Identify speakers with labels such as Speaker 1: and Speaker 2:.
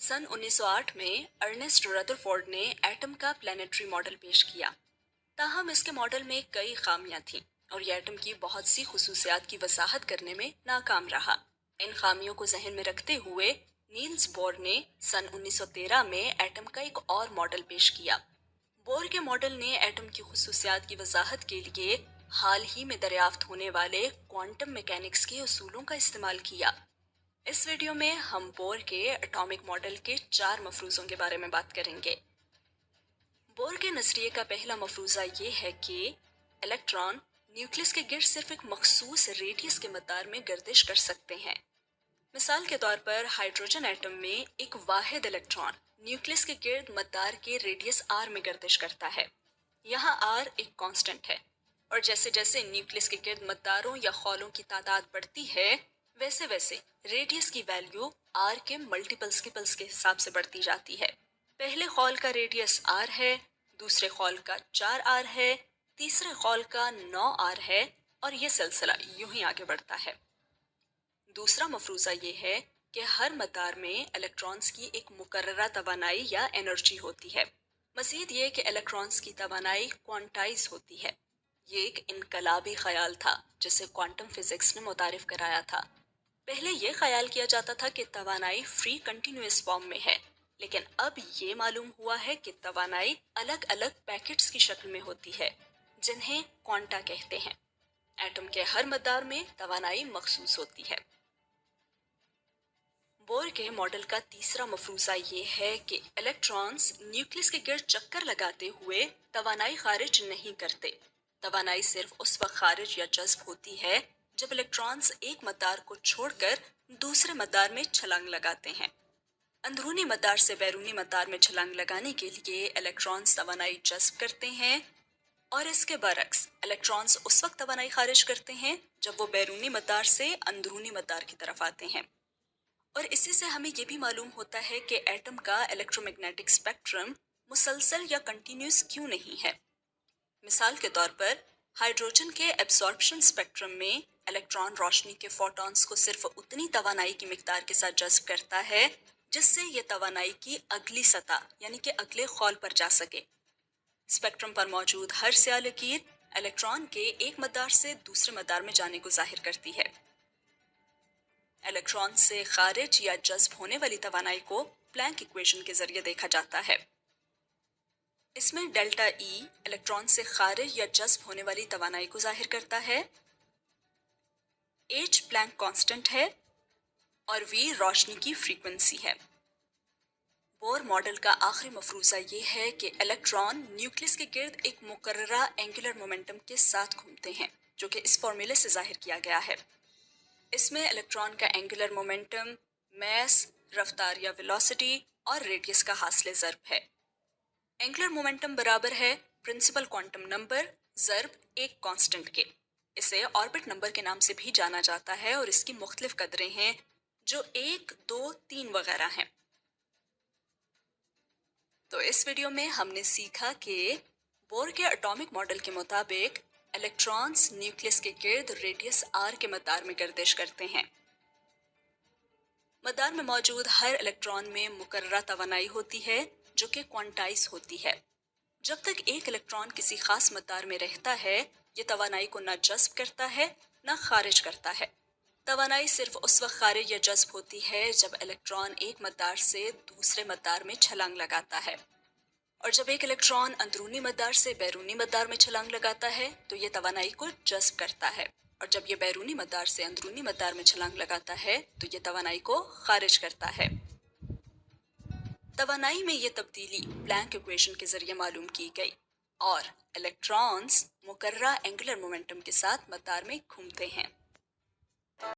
Speaker 1: सन 1908 में Ernest Rutherford ने atom का प्लानिटरी मॉडल पेश किया। ताहम इसके मॉडल में कई खामियां थीं और यह एटम की बहुत सी खुसूसियात की वजाहत करने में नाकाम रहा। इन खामियों को जहन में रखते हुए नील्स बोर ने सन 1913 में एटम का एक और मॉडल पेश किया। बोर के मॉडल ने एटम की खुसूसियात की वजाहत के लिए हाल ही में दरियाफ्त होने वाले क्वांटम मैकेनिक्स के उसूलों का इस्तेमाल किया। इस वीडियो में हम बोर के एटॉमिक मॉडल के 4 मफरूज़ों के बारे में बात करेंगे। बोर के नजरिए का पहला मफरूज़ा ये है कि इलेक्ट्रॉन न्यूक्लियस के गिर्द सिर्फ एक मखसूस रेडियस के मदार में गर्दिश कर सकते हैं। मिसाल के तौर पर हाइड्रोजन एटम में एक वाहिद इलेक्ट्रॉन न्यूक्लियस के गिर्द मदार के रेडियस आर में गर्दिश करता है। यहाँ आर एक कांस्टेंट है और जैसे जैसे न्यूक्लियस के गिर्द मदारों या खौलों की तादाद बढ़ती है वैसे वैसे रेडियस की वैल्यू आर के मल्टीपल्स के हिसाब से बढ़ती जाती है। पहले खौल का रेडियस आर है, दूसरे खौल का 4 आर है, तीसरे खौल का 9 आर है और ये सिलसिला यूं ही आगे बढ़ता है। दूसरा मफरूज़ा ये है कि हर मदार में इलेक्ट्रॉन्स की एक मुकर्ररा तवानाई या एनर्जी होती है। मज़ीद ये कि इलेक्ट्रॉन्स की तवानाई क्वांटाइज होती है। ये एक इनकलाबी ख्याल था जिसे क्वांटम फिजिक्स ने मुतारिफ कराया था। पहले ये ख्याल किया जाता था कि तवानाई फ्री कंटिन्यूअस फॉर्म में है, लेकिन अब ये मालूम हुआ है कि तवानाई अलग अलग पैकेट्स की शक्ल में होती है जिन्हें क्वांटा कहते हैं। एटम के हर मदार में तवानाई मखसूस होती है। बोर के मॉडल का तीसरा मफरूज़ा ये है कि इलेक्ट्रॉन्स न्यूक्लियस के गिर्द चक्कर लगाते हुए तवानाई खारिज नहीं करते। तवानाई सिर्फ उस वक्त खारिज या जज्ब होती है जब इलेक्ट्रॉन्स एक मदार को छोड़कर दूसरे मदार में छलांग लगाते हैं। अंदरूनी मदार से बैरूनी मदार में छलांग लगाने के लिए इलेक्ट्रॉन्स तवानाई जज्ब करते हैं और इसके बरक्स इलेक्ट्रॉन्स उस वक्त तवानाई खारिज करते हैं जब वो बैरूनी मदार से अंदरूनी मदार की तरफ आते हैं। और इसी से हमें यह भी मालूम होता है कि एटम का इलेक्ट्रोमैग्नेटिक स्पेक्ट्रम मुसलसल या कंटिन्यूस क्यों नहीं है। मिसाल के तौर पर हाइड्रोजन के एब्सॉर्प्शन स्पेक्ट्रम में इलेक्ट्रॉन रोशनी के फोटॉन्स को सिर्फ उतनी तवानाई की मिकदार के साथ जज्ब करता है जिससे यह तवानाई की अगली सतह यानी कि अगले खौल पर जा सके। स्पेक्ट्रम पर मौजूद हर स्याह लकीर इलेक्ट्रॉन के एक मदार से दूसरे मदार में जाने को जाहिर करती है। इलेक्ट्रॉन से खारिज या जज्ब होने वाली तवानाई को प्लैंक इक्वेशन के जरिए देखा जाता है। इसमें डेल्टा ई इलेक्ट्रॉन से खारिज या जज्ब होने वाली तवानाई को जाहिर करता है, एच प्लैंक कांस्टेंट है और वी रोशनी की फ्रीक्वेंसी है। बोर मॉडल का आखिरी मफरूज़ा ये है कि इलेक्ट्रॉन न्यूक्लियस के गिर्द एक मुकर्ररा एंगुलर मोमेंटम के साथ घूमते हैं जो कि इस फॉर्मूले से जाहिर किया गया है। इसमें इलेक्ट्रॉन का एंगुलर मोमेंटम, मैस, रफ्तार या वेलोसिटी और रेडियस का हासिल ज़र्ब है। एंगुलर मोमेंटम बराबर है प्रिंसिपल क्वांटम नंबर ज़र्ब एक कांस्टेंट के। इसे ऑर्बिट नंबर के नाम से भी जाना जाता है और इसकी मुख्तलिफ कदरें हैं जो 1, 2, 3 वगैरह हैं। तो इस वीडियो में हमने सीखा कि बोर के एटॉमिक मॉडल के मुताबिक इलेक्ट्रॉन्स न्यूक्लियस के गिर्द रेडियस आर के मदार में गर्दिश करते हैं। मदार में मौजूद हर इलेक्ट्रॉन में मुकर्ररा तवानाई होती है जो कि क्वांटाइज होती है। जब तक एक इलेक्ट्रॉन किसी खास मदार में रहता है ये तवानाई को न जज्ब करता है न खारिज करता है। तवानाई सिर्फ उस वक्त खारिज या जज्ब होती है जब इलेक्ट्रॉन एक मदार से दूसरे मदार में छलांग लगाता है और जब एक इलेक्ट्रॉन अंदरूनी मदार से बैरूनी मदार में छलांग लगाता है तो ये तवानाई को जज्ब करता है और जब ये बैरूनी मदार से अंदरूनी मदार में छलांग लगाता है तो ये तवानाई को खारिज करता है। तवानाई में ये तब्दीली प्लैंक इक्वेशन के जरिए मालूम की गई और इलेक्ट्रॉन्स मुकर्ररा एंगुलर मोमेंटम के साथ मदार में घूमते हैं।